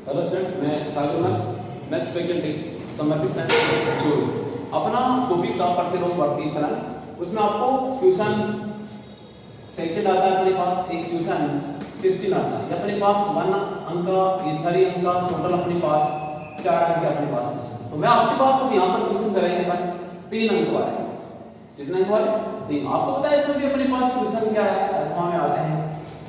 Hello student, मैं सागर maths faculty समर्पित science जो अपना टॉपिक का प्रतिलोम वर्गीकरण, उसमें आपको क्वेश्चन सेकंड आता है अपने पास, एक क्वेश्चन 16 आता है। अपने पास 1 अंक, ये 3 अंक, टोटल अपने पास 4 अंक के अपने पास क्वेश्चन। तो मैं आपके पास अब यहाँ पर क्वेश्चन करेंगे पर 3 अंक वाले। कितने अंक वाले? 3। आपको पता है इसमें भी अपने पास क्वेश्चन क्या है, अल्फा में आते हैं।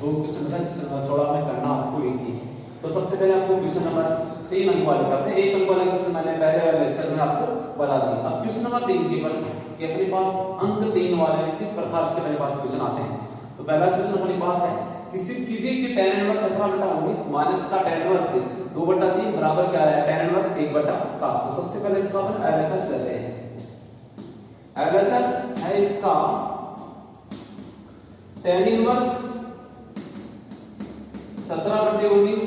दो क्वेश्चन है, 16 में करना आपको एक ही। तो सबसे पहले आपको क्वेश्चन नंबर 3 अंक वाले करते हैं। 1 अंक वाले क्वेश्चन मैंने पहले वाले लेक्चर में आपको बता दिया। अब क्वेश्चन नंबर 3 के पर कि अपने पास अंक 3 वाले किस प्रकार से अपने पास क्वेश्चन आते हैं। तो पहला क्वेश्चन अपने पास है कि सिर्फ कीजिए कि tan इनवर्स 17/19 माइनस का tan इनवर्स 2/3 बराबर क्या है, tan इनवर्स 1/7। तो सबसे पहले इसका अपन LHS लेते हैं। LHS है इसका tan इनवर्स 17/19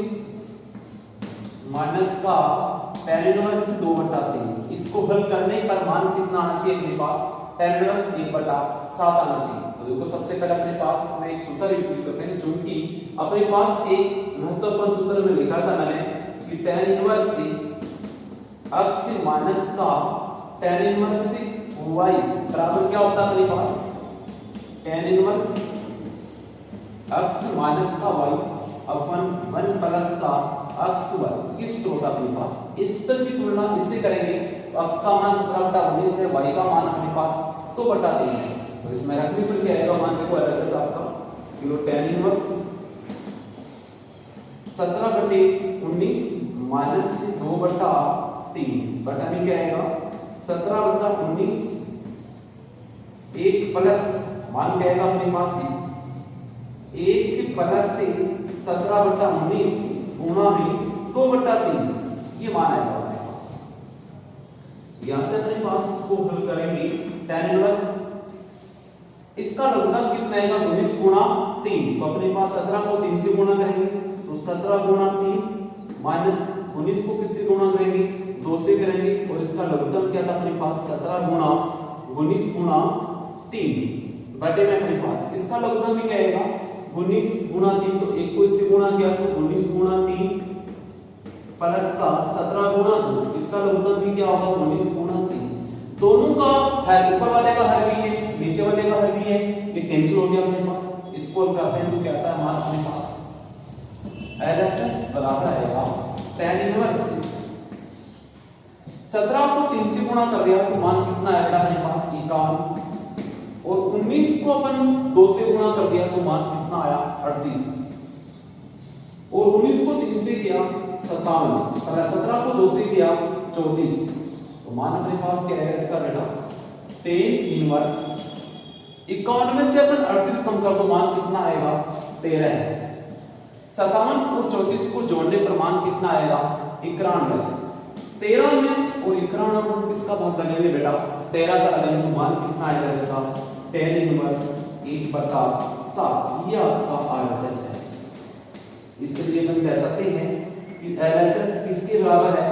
माइनस का tan इनवर्स 2/3। इसको हल करने पर मान कितना आना चाहिए अपने पास, tan इनवर्स 1/7 आना चाहिए। तो देखो सबसे पहले अपने पास इसमें एक सूत्र यूज करते हैं, जो कि अपने पास एक महत्वपूर्ण सूत्र में लिखा था मैंने कि tan इनवर्स x माइनस का tan इनवर्स y बराबर क्या होता है अपने पास, tan इनवर्स x माइनस का y अपन 1 प्लस का x वर्ग। इस होता अपने पास इस सूत्र की तुलना इससे करेंगे तो x का मान 17/19 है, y का मान अपने पास 2/3 है। तो इसमें रखने पर क्या आएगा, मान देखो LHS आपका किलो tan इनवर्स 17/19 माइनस 2/3 बटा में क्या आएगा 17/19 1 प्लस मान क्या आएगा अपने पास 1 प्लस से 17/19 गुणा में 2/3 ये मान आएगा अपने पास। यहां से अपने पास इसको हल करेंगे tan इनवर्स इसका लघुगणक कितना आएगा 19 गुणा 3। तो अपने पास 17 को 3 से गुणा करेंगे तो 17 गुणा 3 माइनस 19 को किससे गुणा करेंगे 2 से करेंगे। और इसका लघुगणक क्या था अपने पास 17 गुणा 19 गुणा 3 बटे में अपने पास इसका लघुगणक भी क्या आएगा 19 गुणा 3। तो 1 को इससे गुणा किया तो 19 गुणा 3 प्लस का 17 गुणा 2। इसका लघुगणक भी क्या होगा 19 गुणा 3। दोनों का हर ऊपर वाले का हर भी है, नीचे वाले का हर भी है, ये कैंसिल हो गया अपने पास। इसको हल करते हैं तो क्या आता है हमारा अपने पास LHS बराबर आएगा tan इनवर्स 17 को 3 से गुणा कर दिया तो मान कितना आएगा अपने पास 51। और 19 को अपन 2 से गुणा कर दिया तो मान कितना आया 38। और 19 को 3 से किया 57 और 17 को 2 से किया 34। तो मान अपने पास क्या है इसका बेटा tan इनवर्स 51 में से अपन 38 कम कर दो मान कितना आएगा 13 है। 57 और 34 को जोड़ने पर मान कितना आएगा 91। 13 में और 91 को किसका भाग लगेंगे बेटा 13 का लगेंगे तो मान कितना आएगा इसका tan इनवर्स 1/7। ये आपका RHS है। इसलिए हम कह सकते हैं कि LHS किसके बराबर है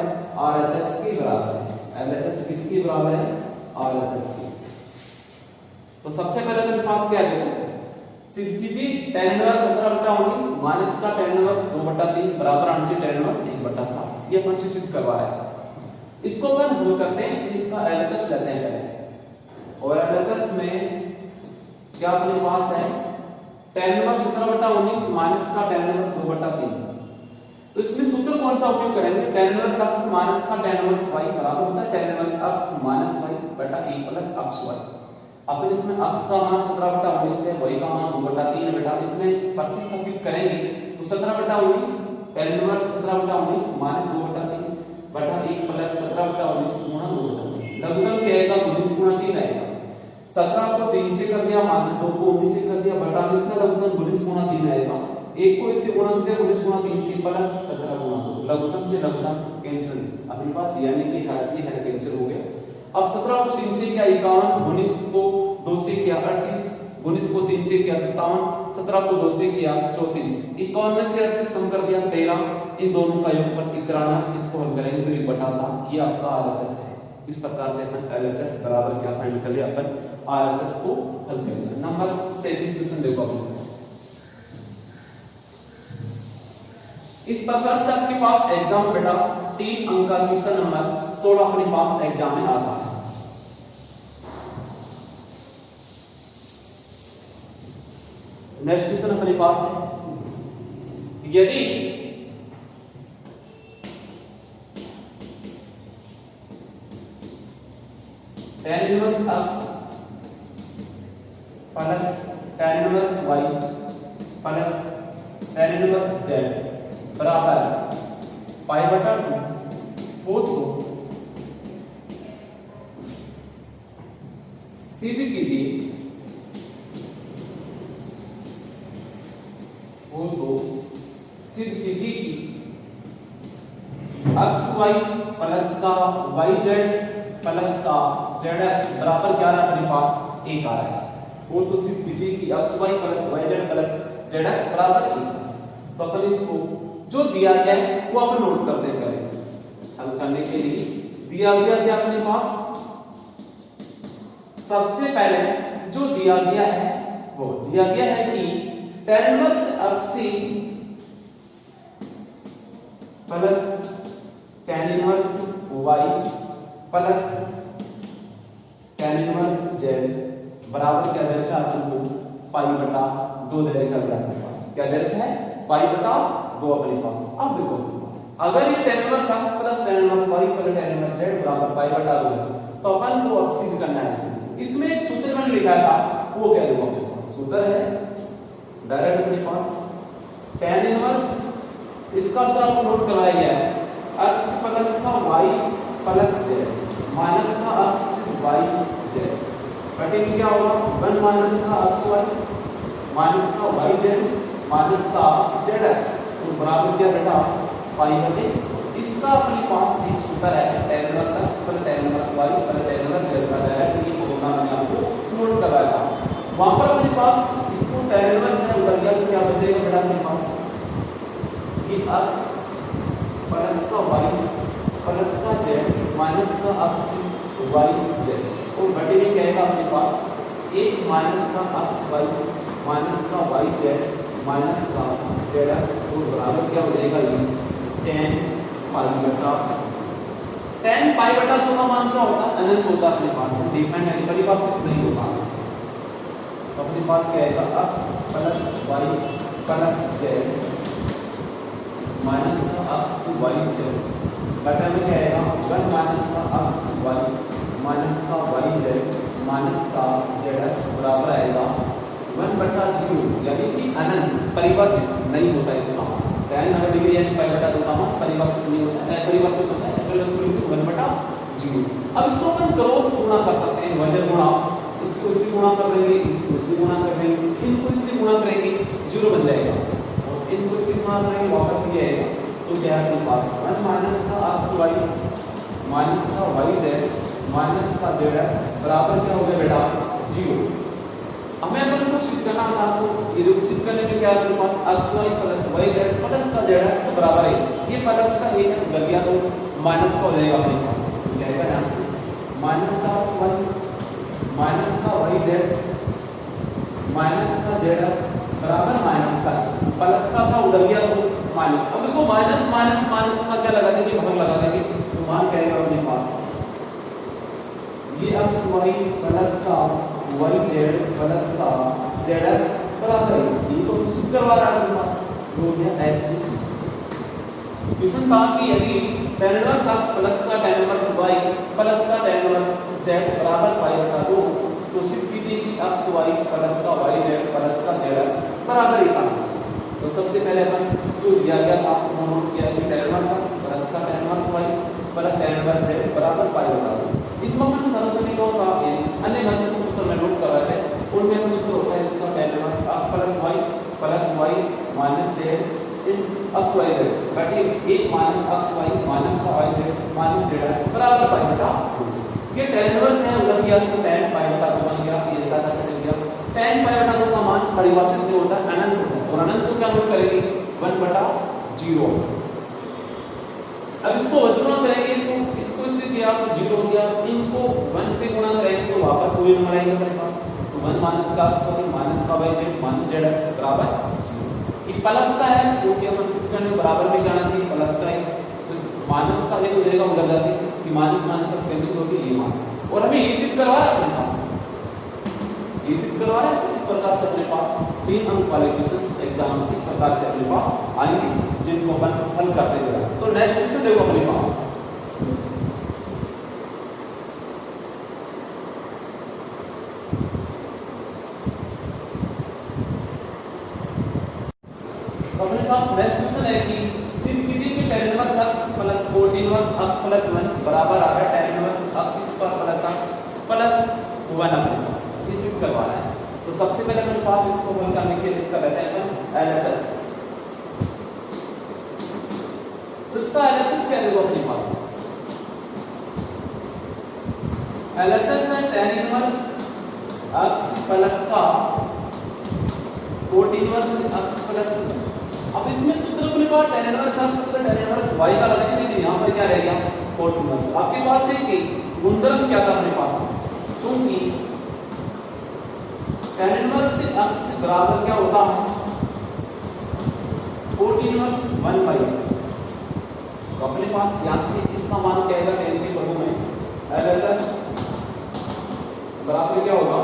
RHS के बराबर है। LHS किसके बराबर है RHS के। तो सबसे पहले मेरे पास क्या है सिद्ध कीजिए tan इनवर्स 17/19 माइनस का tan इनवर्स 2/3 बराबर आना चाहिए tan इनवर्स 1/7। ये अपन सिद्ध करवा रहे हैं। इसको अपन हल करते हैं, इसका LHS लेते हैं पहले। और LHS में क्या अपने पास है tan इनवर्स 17/19 माइनस का tan इनवर्स 2/3। तो इसमें सूत्र कौन सा उपयोग करेंगे tan इनवर्स x माइनस का tan इनवर्स y बराबर होता है tan inverse x minus y बटा 1 प्लस xy। अपन इसमें x का मान 17/19 है, y का मान 2/3 है बेटा। इसमें प्रतिस्थापित करेंगे तो 17/19 tan इनवर्स 17/19 माइनस 2/3 बटा 1 प्लस 17/19 गुणा 2/3। लघुगणक क्या आएगा 19 गुणा 3 आएगा। 17 को 3 से कर दिया माइनस 2 को 19 से कर दिया बटा इसका लघुगणक 19 गुणा 3 आएगा। 1 को इससे गुणा किया 19 गुणा 3 से प्लस 17 गुणा 2। लघुगणक से लघुगणक कैंसिल अपने पास यानी कि हर से हर कैंसिल हो गया। अब 17 को 3 से किया 51, 19 को 2 से किया 38, 19 को 3 से किया 57, 17 को 2 से किया 34। 51 में से 38 कम कर दिया 13। इन दोनों का योगफल 91। इसको हल करेंगे तो 1/7 ये आपका RHS है। इस प्रकार से अपन LHS बराबर क्या फाइंड कर लिया अपन RHS को हल करेंगे। नंबर 7 क्वेश्चन देखो अपने पास। इस प्रकार से आपके पास एग्जाम में बेटा 3 अंक का क्वेश्चन नंबर 16 अपने पास एग्जाम में आता है। नेक्स्ट क्वेश्चन अपने पास है, यदि tan inverse x plus tan inverse y plus tan inverse z बराबर पाई बटा 2 हो तो सिद्ध कीजिए कि x y प्लस का y z प्लस का z x बराबर क्या रहा अपने पास 1 आ रहा है। वो तो सिद्ध कीजिए कि x y plus y z plus z x बराबर 1। तो अपन इसको जो दिया गया है वो अपन नोट करते हैं। पहले हल करने के लिए दिया गया क्या अपने पास, सबसे पहले जो दिया गया है वो दिया गया है कि tan inverse x plus tan inverse y plus tan inverse z बराबर क्या दे रखा है अपन को पाई बटा 2 दे रखा है अपने पास। क्या दे रखा है पाई बटा 2 अपने पास। अब देखो अपने पास अगर ये tan inverse x plus tan inverse y plus tan inverse z बराबर पाई बटा 2 है तो अपन को अब सिद्ध करना है। इसमें एक सूत्र मैंने लिखा था वो क्या देखो अपने पास सूत्र है डायरेक्ट अपने पास tan इनवर्स इसका तो आपको नोट करवाया गया है x प्लस का y प्लस z माइनस का x y z बटे में क्या होगा 1 माइनस का xy माइनस का yz माइनस का zx तो बराबर क्या बेटा पाई बटे। इसका अपने पास एक सूत्र है tan inverse x plus tan inverse y plus tan inverse z का डायरेक्ट ये फॉर्मूला मैंने आपको नोट करवाया था। वहां पर अपने पास इसको tan इनवर्स है उधर गया तो क्या बचेगा बेटा अपने पास ये x प्लस का y प्लस का z माइनस का x y z और बटे में क्या आएगा अपने पास 1 माइनस का x y माइनस का y z माइनस का z x और बराबर क्या हो जाएगा ये tan पाई बटा tan पाई बटा 2 का मान क्या होता है अनंत होता है अपने पास डिफाइंड है परिभाषित नहीं होता। तो अपने पास क्या आएगा x plus y plus z minus का x y z बटा में क्या आएगा 1 माइनस का x y माइनस का y z माइनस का z x बराबर आएगा 1 बटा 0 यानी कि अनंत परिभाषित नहीं होता इसका tan 90 डिग्री यानी पाई बटा 2 का मान परिभाषित नहीं होता है परिभाषित होता है 1 बटा 0। अब इसको अपन क्रॉस गुणा कर सकते हैं वजन गुणा इसको इससे गुणा कर देंगे इसको इससे गुणा कर देंगे इनको इससे गुणा करेंगे 0 बन जाएगा और इनको इससे गुणा करेंगे वापस ये आएगा तो क्या है अपने पास 1 माइनस का x y माइनस का y z माइनस का z x बराबर क्या हो गया बेटा 0। हमें अपन को सिद्ध करना था तो ये सिद्ध करने के क्या अपने पास x y plus y z plus का z x बराबर है ये प्लस का ये लग गया तो माइनस का हो जाएगा अपने पास क्या आएगा यहां से माइनस का x y माइनस का y z माइनस का z x बराबर माइनस का प्लस का था उधर गया तो माइनस। अब देखो माइनस माइनस माइनस का क्या लगा देंगे भाग लगा देंगे तो मान क्या आएगा अपने पास ये x y प्लस का y z प्लस का z x बराबर है ये तो सिद्ध करवा रहा है अपने पास हो गया h। क्वेश्चन था कि यदि tan इनवर्स x प्लस का tan इनवर्स y प्लस का tan इनवर्स z बराबर पाई बटा 2 तो सिद्ध कीजिए कि x y प्लस का y z प्लस का z x बराबर 1 आना चाहिए। तो सबसे पहले अपन जो दिया गया था वो नोट किया कि tan इनवर्स x प्लस का tan inverse y plus tan inverse z बराबर पाई बटा 2। इसमें अपन सरसनिकों का अन्य महत्वपूर्ण सूत्र में नोट कर रहे हैं उनमें कुछ सूत्र होता है इसका tan inverse x plus y minus z इन x y z बटे 1 माइनस x y माइनस का y z minus z x बराबर पाई बटा 2। ये tan इनवर्स है उधर गया तो tan पाई बटा 2 बन गया ये सादा से मिल गया। tan पाई बटा 2 का मान परिभाषित नहीं होता अनंत होता है और अनंत को क्या नोट करेंगे 1 बटा 0। अब इसको वचना करेंगे तो इसको इससे किया तो 0 हो गया इनको 1 से गुणा करेंगे तो वापस वही नंबर आएगा हमारे पास तो 1 माइनस का x y माइनस का y z minus z x बराबर 0। प्लस का है क्योंकि अपन शिफ्ट करने बराबर में जाना चाहिए, प्लस का है तो माइनस का एक उधर का उधर जाते कि माइनस माइनस सब कैंसिल होगी ये मान, और हमें ये सिद्ध करवा रहा है अपने पास, ये सिद्ध करवा रहा है। तो इस प्रकार से अपने पास 3 अंक वाले क्वेश्चन एग्जाम इस प्रकार से अपने पास आएंगे जिनको अपन हल करते हुए। तो नेक्स्ट क्वेश्चन देखो अपने पास, तो अपने पास नेक्स्ट क्वेश्चन है कि सिद्ध कीजिए कि tan inverse x plus cot inverse x plus 1 बराबर आ रहा है tan inverse x square plus x plus 1 अपने पास ये सिद्ध करवा रहा है। तो सबसे पहले अपने पास इसको हल करने के लिए इसका लेते हैं अपन LHS। तो इसका LHS क्या देखो अपने पास, LHS है tan इनवर्स x प्लस का cot इनवर्स x प्लस 1। अब इसमें सूत्र अपने पास tan inverse x plus tan inverse y का लगाएंगे, लेकिन यहां पर क्या रह गया cot इनवर्स। आपके पास है कि गुणधर्म क्या था अपने पास, क्योंकि tan इनवर्स x बराबर क्या होता है cot इनवर्स 1/x। तो अपने पास यहां से इसका मान क्या आएगा tan के पदों में LHS बराबर क्या होगा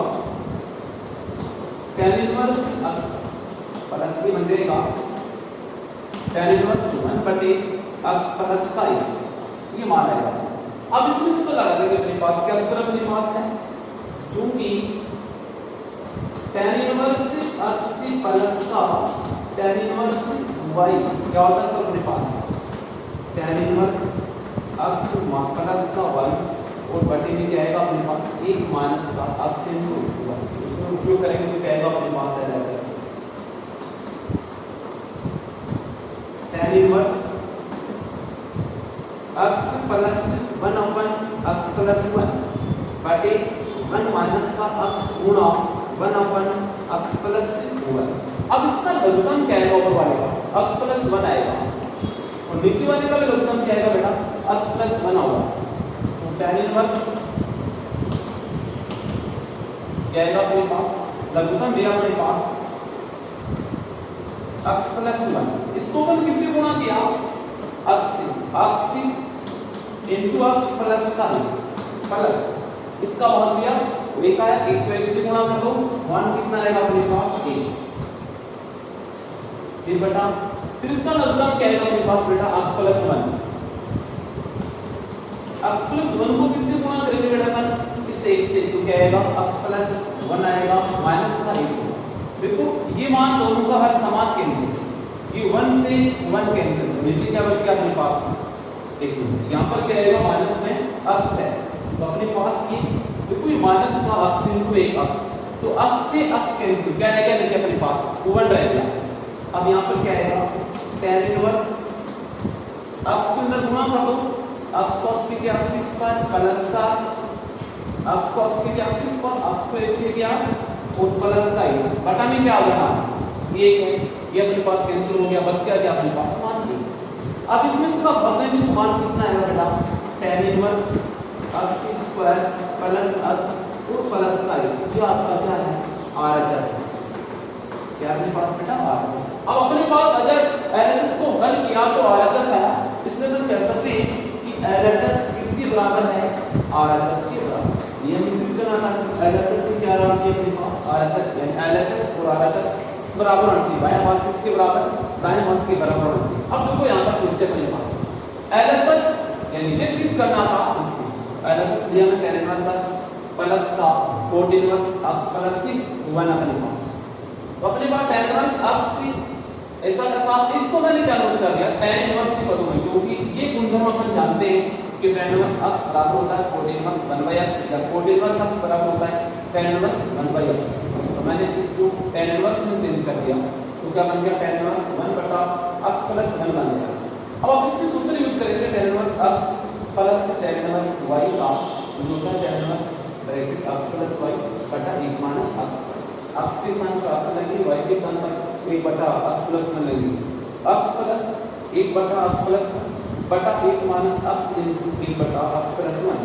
tan inverse x plus b बन जाएगा tan इनवर्स 1/x प्लस 5, ये मान आएगा। अब इसमें सूत्र लगा देंगे अपने पास, क्या सूत्र अपने पास है, क्योंकि tan इनवर्स x प्लस का tan इनवर्स y क्या होता है तो अपने पास tan इनवर्स x प्लस का y और बटे में क्या आएगा अपने पास 1 माइनस का x इनटू 1। इसमें उपयोग करेंगे तो क्या आएगा अपने पास LHS tan inverse x plus 1/x plus 1 बटे 1 माइनस का x गुणा 1/x प्लस 1। अब इसका लघुगणक क्या आएगा, ऊपर वाले का x प्लस 1 आएगा और नीचे वाले का भी लघुगणक क्या आएगा बेटा x प्लस 1 होगा। तो tan इनवर्स क्या आएगा अपने पास, लघुगणक दिया अपने पास x प्लस 1, इसको अपन किससे गुणा किया x इनटू x प्लस का प्लस इसका भाग दिया एक आया, एक तो एक से गुणा कर दो 1 कितना आएगा अपने पास 1, फिर बेटा फिर इसका लघुगणक क्या आएगा अपने पास बेटा x प्लस 1। x प्लस 1 को किससे गुणा करेंगे बेटा अपन इस 1 से, तो क्या आएगा x प्लस 1 आएगा माइनस का 1। देखो ये मान दोनों का हर समान कैंसिल, ये 1 से 1 कैंसिल, नीचे क्या बच गया अपने पास एक, यहाँ पर क्या आएगा माइनस में x है तो अपने पास ये देखो ये माइनस का x इनटू 1x, तो x से x कैंसिल क्या आएगा नीचे अपने पास 1 रह गया। अब यहाँ पर क्या आएगा tan इनवर्स x के अंदर गुणा कर दो, x को x से किया x स्क्वायर प्लस का x को x से किया x स्क्वायर, x को 1 से किया और प्लस का 1 बटा में क्या हो गया ये है, ये अपने पास कैंसिल हो गया, बच गया क्या अपने पास मान के। अब इसमें इसका भागांक तो मान कितना आएगा बेटा tan inverse x square plus x और प्लस का 1, जो आपका क्या है RHS, क्या अपने पास बेटा RHS। अब अपने पास अगर LHS को हल किया तो RHS आया, इसलिए हम कह सकते हैं कि LHS किसके बराबर है RHS के बराबर। ये हम सिद्ध करना था LHS से क्या होना चाहिए अपने पास RHS, यानी LHS और RHS बराबर होना चाहिए, बाएं हाथ किसके बराबर दाएं हाथ के बराबर होना चाहिए। अब देखो यहाँ पर फिर से अपने पास LHS यानी ये सिद्ध करना था, इसको LHS दिया ना tan इनवर्स x प्लस का cot इनवर्स x प्लस 1 अपने पास, तो अपने पास tan इनवर्स x ऐसा कैसा, इसको मैंने क्या नोट कर दिया tan इनवर्स के पदों में, क्योंकि ये गुणधर्म अपन जानते हैं कि tan इनवर्स x बराबर होता है cot इनवर्स 1/x या cot इनवर्स x बराबर होता है tan इनवर्स 1/x। तो मैंने इसको tan इनवर्स में चेंज कर दिया, तो क्या बन गया tan इनवर्स 1/x प्लस 1 बन गया। अब आप इसमें सूत्र यूज करेंगे tan inverse x plus tan inverse y का जो होता है tan inverse bracket x plus y बटा 1 माइनस x, x के स्थान पर x लेंगे, y के स्थान पर 1 बटा x प्लस 1 लेंगे, x प्लस 1 बटा x प्लस बटा 1 माइनस x इनटू 1 बटा x प्लस 1।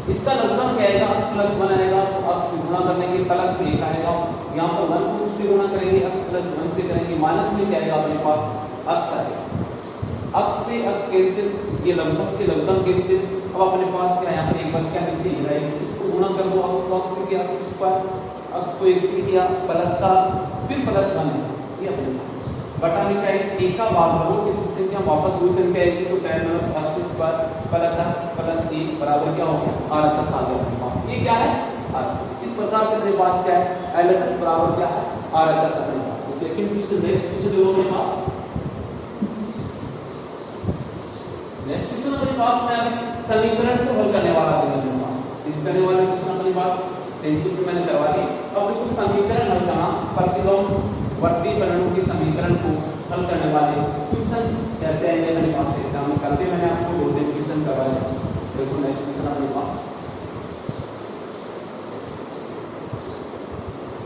इसका लघुगणक क्या आएगा, x प्लस 1 आएगा, तो x से गुणा करने के प्लस में 1 आएगा, यहाँ पर 1 को किससे गुणा करेंगे, x प्लस 1 से करेंगे, माइनस में क्या आएगा अपने पास x आएगा, x से x कैंसिल, ये लघुगणक से लघुगणक कैंसिल, अब अपने पास क्या है यहाँ पर एक बच गया नीचे ही रहेगा, इसको गुणा कर दो, x को x से किया x स्क्वायर, x को 1 से किया प्लस का x, फिर प्लस 1 है, ये अपने पास बटा में क्या है, एक का भाग करो, किसी संख्या वापस दूसरी संख्या आएगी तो tan minus x square plus x plus 1 बराबर क्या हो गया, RHS आ गया अपने पास, ये क्या है RHS। इस प्रकार से अपने पास क्या है LHS बराबर क्या है RHS अपने पास। तो सेकंड क्वेश्चन नेक्स्ट क्वेश्चन देखो अपने पास, नेक्स्ट क्वेश्चन अपने पास में अभी समीकरण को हल करने वाला है अपने पास, सिद्ध करने वाले क्वेश्चन अपने पास तीन क्वेश्चन मैंने करवा दी। अब देखो समीकरण हल करना, प्रतिलोम वर्ती परिणामों के समीकरण को हल करने वाले क्वेश्चन कैसे आएंगे मेरे पास एग्जाम में, कल भी मैंने आपको 2-3 क्वेश्चन करवाए। देखो नेक्स्ट क्वेश्चन अपने पास,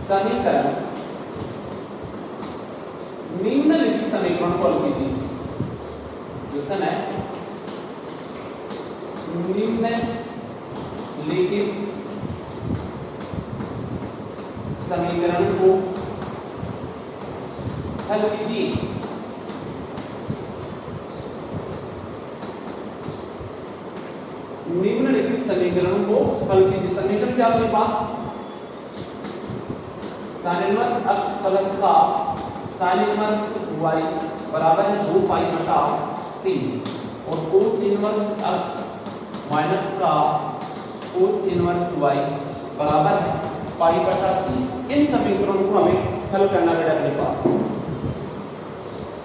समीकरण निम्नलिखित समीकरण को हल कीजिए। क्वेश्चन है निम्नलिखित समीकरण को हल कीजिए। निम्नलिखित समीकरण को हल कीजिए। समीकरण क्या अपने पास, sin इनवर्स x प्लस का sin इनवर्स y बराबर है 2 पाई बटा 3 और cos इनवर्स x माइनस का cos इनवर्स y बराबर है पाई बटा 3। इन समीकरणों को हमें हल करना पड़ेगा अपने पास।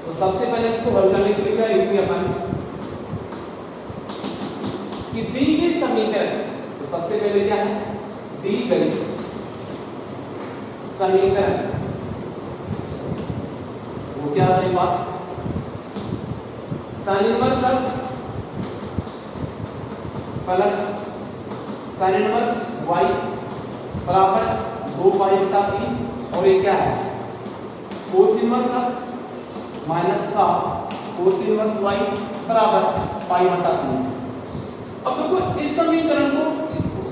तो सबसे पहले इसको हल करने के लिए क्या लिखेंगे अपन कि दी गई समीकरण, तो सबसे पहले क्या है दी गई समीकरण, वो क्या है अपने पास sin inverse x plus sin inverse y बराबर 2 पाई बटा 3 और ये क्या है cos इनवर्स x माइनस का cos इनवर्स y बराबर पाई बटा 3। अब देखो इस समीकरण को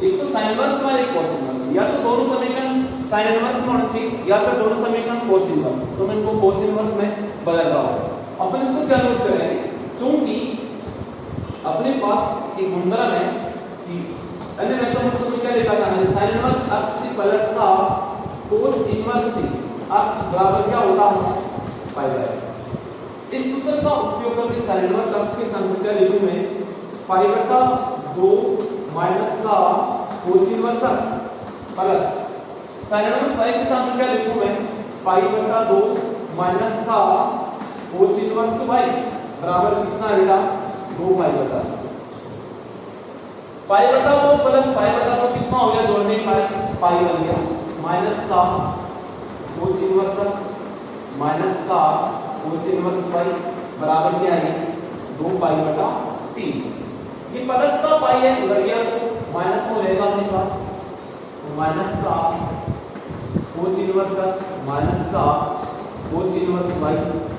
एक तो sin इनवर्स और एक cos इनवर्स, या तो दोनों समीकरण sin इनवर्स में होना चाहिए या फिर दोनों समीकरण cos इनवर्स, तो मैं इनको cos इनवर्स में बदल रहा हूं। अपन इसको क्या नोट करेंगे, क्योंकि अपने पास एक गुणधर्म है कि मैं तो उसको क्या लिखा था मैंने sin इनवर्स x प्लस का cos इनवर्स से x बराबर क्या होता है पाई बाय। इस सूत्र का उपयोग करके sin इनवर्स x के स्थान पर क्या लिखूं मैं पाई बटा 2 माइनस का cos inverse x plus sin inverse y के स्थान पर क्या लिखूं मैं पाई बटा 2 माइनस का cos इनवर्स y बराबर कितना बेटा 2 पाई बटा 2 प्लस पाई बटा 2 कितना हो गया, जोड़ने पर पाई बन गया, माइनस का cos इनवर्स x माइनस का cos इनवर्स y बराबर क्या है 2 पाई बटा 3। ये प्लस का पाई है उधर गया तो माइनस में रहेगा अपने पास, तो माइनस का cos इनवर्स x माइनस का cos इनवर्स y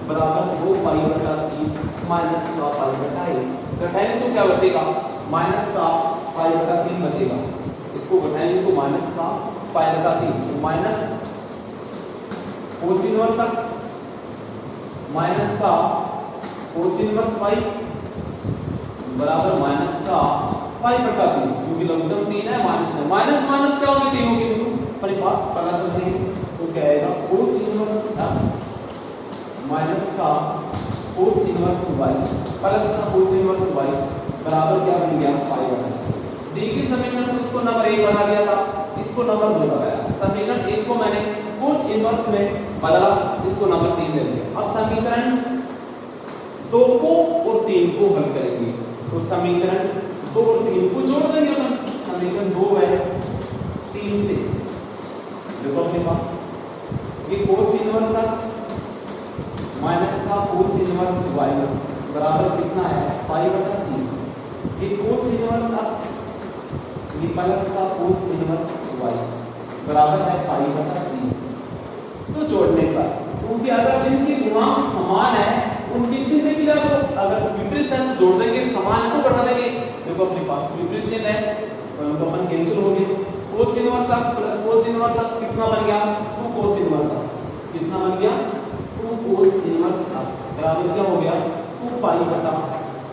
बराबर 2 पाई बटा 3 माइनस का पाई बटा 1। घटाएंगे तो क्या बचेगा माइनस का पाई बटा 3 बचेगा, इसको घटाएंगे तो माइनस का पाई बटा 3, तो minus cos inverse x minus का cos इनवर्स y बराबर माइनस का पाई बटा 3, क्योंकि लघुगणक 3 है माइनस है, माइनस माइनस क्या होगी तीनों के तीनों अपने पास प्लस में, तो क्या आएगा cos इनवर्स x माइनस का cos इनवर्स y प्लस का cos इनवर्स y बराबर क्या बन गया पाई बटा। दी की समीकरण को इसको नंबर 1 बना दिया था, इसको नंबर 2 लगाया, समीकरण 1 को मैंने cos इनवर्स में बदला, इसको नंबर 3 दे दिया। अब समीकरण 2 को और 3 को हल करेंगे, तो समीकरण 2 और 3 को जोड़ देंगे अपन, समीकरण 2 है 3 से, देखो अपने पास ये cos इनवर्स x माइनस का cos इनवर्स y बराबर कितना है पाई बटा 3, ये cos इनवर्स x ये प्लस का cos इनवर्स y बराबर है पाई बटा 3। तो जोड़ने पर उनके अगर जिनके गुणांक समान है उनके चिन्ह के लिए अगर विपरीत है तो जोड़ देंगे, समान है तो घटा देंगे। देखो अपने पास विपरीत चिन्ह है तो इनको अपन कैंसिल हो गए। cos inverse x plus cos inverse x कितना बन गया 2 cos इनवर्स x, कितना बन गया 2 cos इनवर्स x बराबर क्या हो गया 2 पाई बटा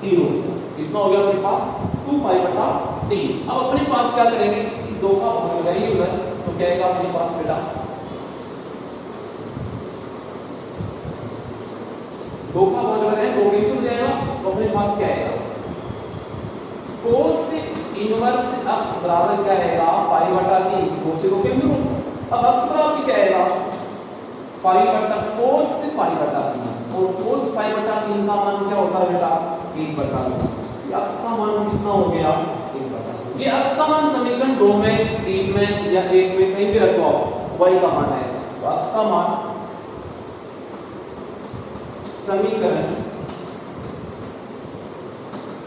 3 हो गया। कितना हो गया अपने पास 2 पाई बटा 3। अब अपने पास क्या करेंगे इस 2 का भाग लगाएंगे उधर, तो क्या आएगा अपने पास बेटा 2 का भाग लगाएं 2 कैंसिल हो जाएगा, तो अपने पास क्या आएगा cos इनवर्स x बराबर क्या आएगा पाई बटा 3, cos को कैंसिल हो। अब x बराबर क्या आएगा पाई बटा cos से पाई बटा 3, और cos पाई बटा 3 का मान क्या होता है बेटा 1 बटा 2। ये x का मान कितना हो गया 1 बटा 2। ये x का मान समीकरण 2 में 3 में या 1 में कहीं भी रखो आप, y का मान है, तो x का मान समीकरण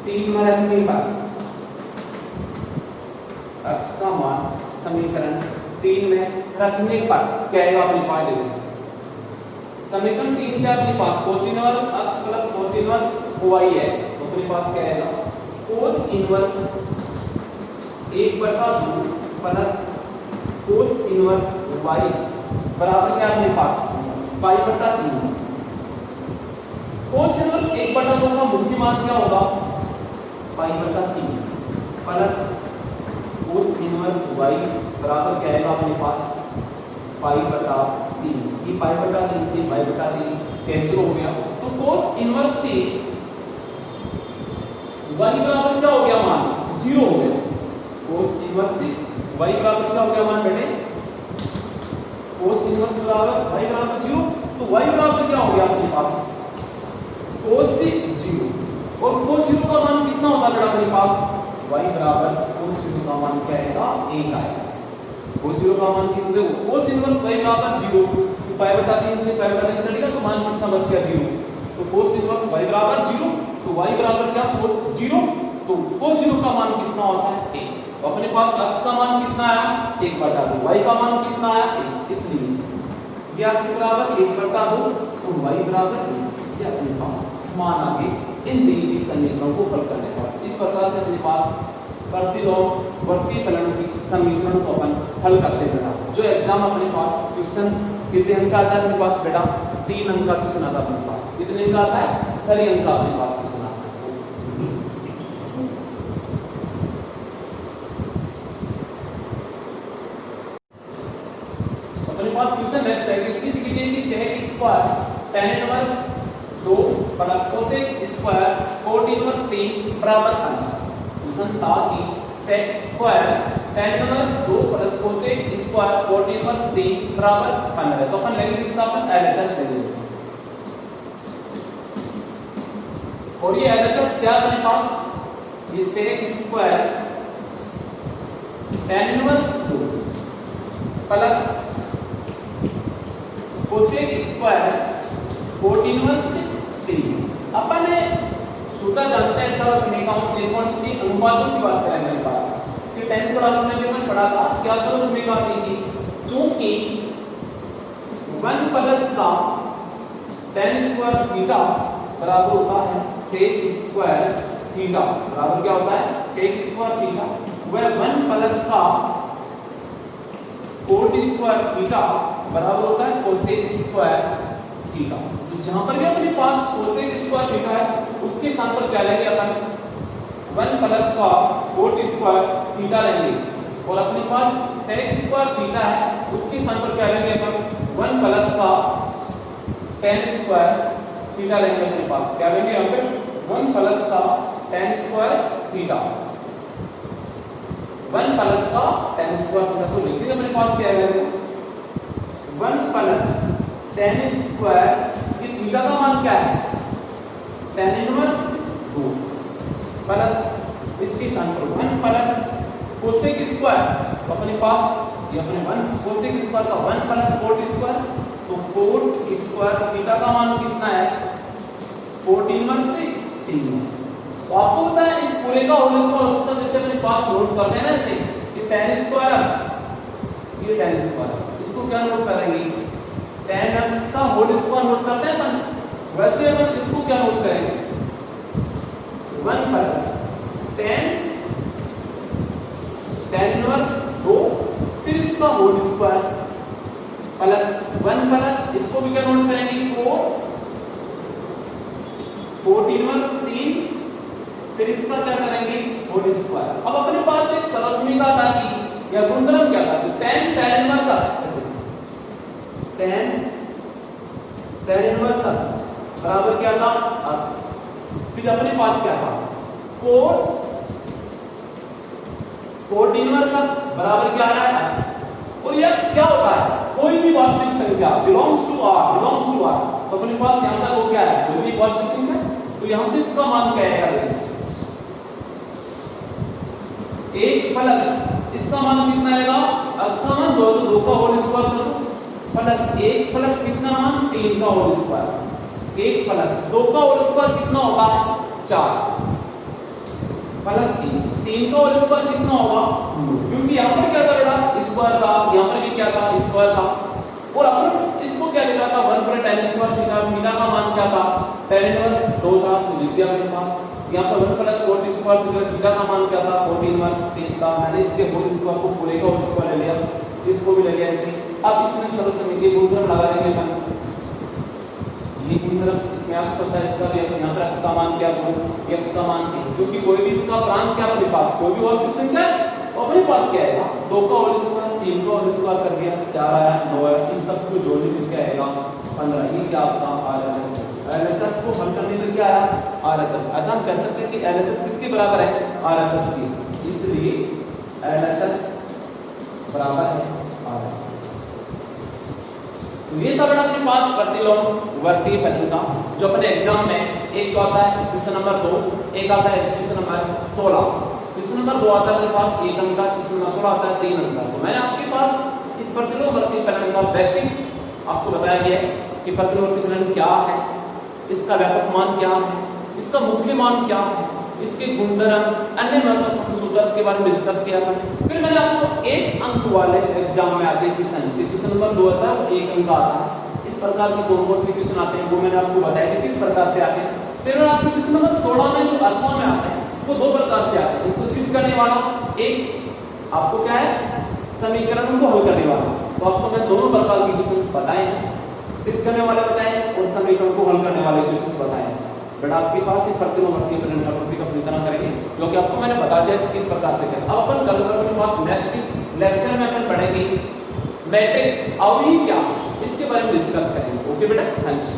3 में रखने पर x का मान समीकरण 3 में रखने पर क्या आएगा अपने पास देखो समीकरण 3 क्या अपने पास cos inverse x plus cos inverse y है, तो अपने पास क्या आएगा cos इनवर्स 1 बटा 2 प्लस cos इनवर्स y बराबर क्या अपने पास पाई बटा 3। cos इनवर्स 1 बटा 2 का मुख्य मान क्या होगा पाई बटा 3 प्लस cos इनवर्स y बराबर क्या आएगा अपने पास पाई बटा 3। ये पाई बटा 3 से पाई बटा 3 कैंसिल हो गया, तो cos इनवर्स से y बराबर क्या हो गया मान 0 हो गया। cos इनवर्स से y बराबर क्या हो गया मान बेटे cos इनवर्स बराबर y बराबर 0, तो y बराबर क्या हो गया अपने पास cos 0, और cos 0 का मान कितना होगा बेटा अपने पास y बराबर cos 0 का मान क्या आएगा 1 आएगा। cos 0 का मान कितना देखो cos इनवर्स y बराबर 0, तो पाई बटा 3 से पाई बटा 3 कटेगा तो मान कितना बच गया 0, तो cos इनवर्स y बराबर 0, तो y बराबर क्या cos 0, तो cos 0 का मान कितना होता है 1। तो अपने पास x का मान कितना आया 1 बटा 2, y का मान कितना आया 1, इसलिए ये x बराबर 1 बटा 2 और y बराबर 1, ये अपने पास मान आ गए इन दी समीकरणों को हल करने पर। इस प्रकार से अपने पास प्रतिलोम वर्गीकरण की समीकरण को अपन हल करते बेटा। जो एग्जाम अपने पास क्वेश्चन कितने अंक का आता है अपने पास बेटा 3 अंक का क्वेश्चन आता है अपने पास, कितने अंक का आता है 3 अंक का अपने पास क्वेश्चन आता है। अपने पास क्वेश्चन है कि सिद्ध कीजिए कि sec square tan inverse 2 plus cosec square cot inverse 3 बराबर अंतर। क्वेश्चन था कि sec square tan inverse 2 plus cosec square cot inverse 3 बराबर 15, तो अपन लेंगे इसका अपन LHS लेंगे, और ये LHS क्या अपने पास ये sec square tan inverse 2 plus cosec square cot inverse 3। अपन सूत्र जानते हैं सरल समीकरण त्रिकोणमितीय अनुपातों की बात करेंगे एक बार कि 10th क्लास में भी मैंने पढ़ा था क्या सरल समीकरण थी, चूंकि 1 प्लस का tan स्क्वायर थीटा बराबर होता है sec स्क्वायर थीटा, बराबर क्या होता है sec स्क्वायर थीटा, वह 1 प्लस का cot स्क्वायर थीटा बराबर होता है cosec स्क्वायर थीटा। तो जहां पर भी अपने पास cosec स्क्वायर थीटा है उसके स्थान पर क्या लेंगे अपन 1 प्लस का cot स्क्वायर थीटा लेंगे, और अपने पास sec स्क्वायर थीटा है उसके स्थान पर क्या लेंगे अपन 1 प्लस का tan स्क्वायर थीटा लेंगे। अपने पास क्या लेंगे यहां पे 1 प्लस का tan स्क्वायर थीटा, 1 प्लस का tan स्क्वायर थीटा, तो लिख दीजिए अपने पास क्या है 1 प्लस tan स्क्वायर, ये थीटा का मान क्या है tan इनवर्स 2 प्लस इसके स्थान पर 1 प्लस cosec स्क्वायर, तो अपने पास ये अपने 1 cosec स्क्वायर का 1 प्लस cot स्क्वायर, तो cot स्क्वायर थीटा का मान कितना है cot इनवर्स 3। तो आपको पता है इस पूरे का होल स्क्वायर हो सकता है, जैसे अपने पास नोट करते हैं ना ऐसे कि tan स्क्वायर x, ये tan स्क्वायर इसको क्या नोट करेंगे tan x का होल स्क्वायर नोट करते हैं अपन, वैसे अपन इसको क्या नोट करेंगे 1 प्लस tan tan इनवर्स 2 फिर इसका होल स्क्वायर प्लस 1 प्लस इसको भी क्या नोट करेंगे 4 इनवर्स 3 फिर इसका क्या करेंगे होल स्क्वायर। अब अपने पास एक सरसमीका था कि या गुणधर्म क्या था तो tan इनवर्स x ऐसे tan इनवर्स x बराबर क्या था x। फिर अपने पास क्या था cot इनवर्स x बराबर क्या आ रहा है x। और ये x क्या होता है कोई भी वास्तविक संख्या बिलोंग्स टू r। तो अपने पास यहां तक वो क्या है कोई भी वास्तविक संख्या तो यहां से इसका मान क्या आएगा 1 प्लस इसका मान कितना आएगा x का मान 2 तो 2 का होल स्क्वायर कर दो प्लस 1 प्लस कितना मान 3 का होल स्क्वायर 1 प्लस 2 का होल स्क्वायर कितना होगा 4 प्लस 3 का होल स्क्वायर कितना होगा क्योंकि यहां पर क्या था बेटा स्क्वायर था यहां पर भी क्या था स्क्वायर था और अपन इसको क्या लिखा था 1 पर tan स्क्वायर थीटा का मान क्या था tan इनवर्स 2 था तो लिख दिया मेरे पास। यहाँ पर 1 प्लस cot स्क्वायर थीटा का मान क्या था cot इनवर्स 3 था। मैंने इसके होल स्क्वायर को पूरे का होल स्क्वायर ले लिया इसको भी ले लिया ऐसे। अब इसमें सरसमीकीय गुणधर्म लगा देंगे अपन ये गुणधर्म इसमें x होता है इसका भी x यहाँ पर x का मान क्या दो x का मान क्योंकि कोई भी इसका प्रांत क्या अपने पास कोई भी वास्तविक संख्या अपने पास क्या आएगा 2 का होल स्क्वायर 3 का होल स्क्वायर कर दिया 4 आया 9 आया इन सबको जोड़ने में क्या आएगा 15। ये क्या आपका RHS LHS को हल करने में क्या आया RHS। अतः हम कह सकते हैं कि LHS किसके बराबर है RHS के इसलिए LHS बराबर है RHS। तो ये था बेटा अपने पास प्रतिलोम वर्तीय फलन का जो अपने एग्जाम में एक तो आता है क्वेश्चन नंबर 2 एक आता है क्वेश्चन नंबर 16 क्वेश्चन नंबर 2 आता है मेरे पास 1 अंक का क्वेश्चन नंबर 16 आता है 3 अंक का। तो मैंने आपके पास इस प्रतिलोम वर्तीय फलन का बेसिक आपको बताया गया है कि प्रतिलोम वर्तीय फलन क्या है इसका व्यापक मान क्या है इसका मुख्य मान क्या है इसके गुणधर्म अन्य महत्वपूर्ण सूत्र के बारे में डिस्कस किया था। फिर मैंने आपको 1 अंक वाले एग्जाम में आते क्वेश्चन से क्वेश्चन नंबर 2 आता है 1 अंक का आता है इस प्रकार के कौन से क्वेश्चन आते हैं वो मैंने आपको बताया कि किस प्रकार से आते हैं। फिर मैंने आपको क्वेश्चन नंबर 16 में जो अथवा में आते हैं वो 2 प्रकार से आते हैं। तो सिद्ध करने वाला एक आपको क्या है समीकरण को हल करने वाला। तो आपको मैं दोनों प्रकार के क्वेश्चन बताए हैं सिद्ध करने वाले बताए और समीकरण को हल करने वाले क्वेश्चन बताए। बट आपके पास एक प्रतिलोम वर्तीय फलन का टॉपिक अपनी तरह करेंगे क्योंकि आपको मैंने बता दिया किस प्रकार से करें। अब अपन कल अपने पास नेक्स्ट लेक्चर में अपन पढ़ेंगे मैट्रिक्स अवयवी क्या इसके बारे में डिस्कस करेंगे। ओके बेटा हाँ जी।